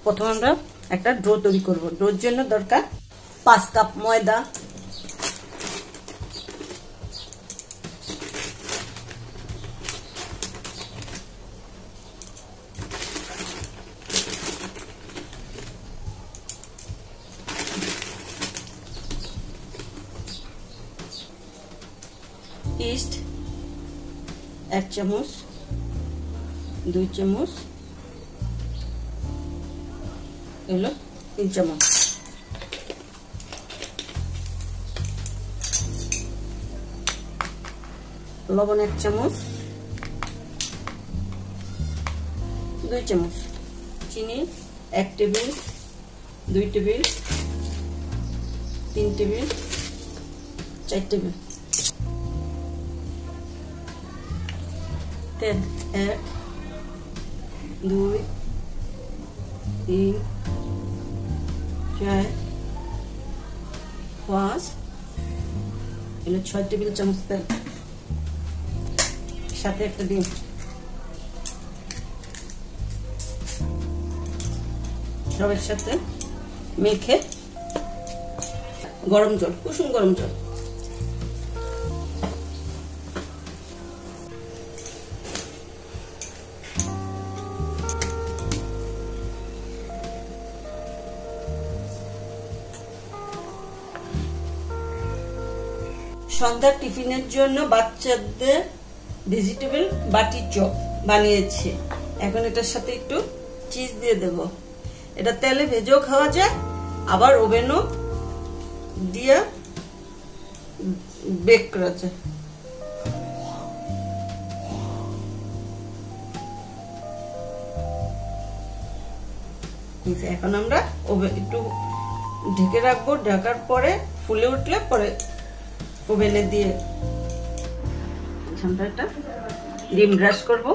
প্রথমে আমরা একটা ডো তৈরি করব। ডোর জন্য দরকার 5 কাপ ময়দা, ইস্ট 1 চামচ, 2 চামচ, এলো 3 চামচ, লবণ 1 চামচ, 2 চামচ, চিনি 1 টেবিল, 2 টেবিল, 3 টেবিল, 4 টেবিল, তেল 1, 2, 3, 4, 5, এলো 6 টেবিল চামচ তেল, সাথে একটা ডিম। সবের সাথে মেখে গরম জল, কুসুম গরম জল, সন্ধ্যার টিফিনের জন্য বাচ্চাদের ভেজিটেবল বাটি চপ বানিয়েছি। এখন এটার সাথে একটু চিজ দিয়ে দেব। এটা তেলে ভেজেও খাওয়া যায়, আবার ওভেনও দিয়ে বেক করা যায়। এখন আমরা একটু ঢেকে রাখবো। ঢাকার পরে ফুলে উঠলে পরে ওভেনে দিয়ে একটা ডিম ব্রাশ করবো।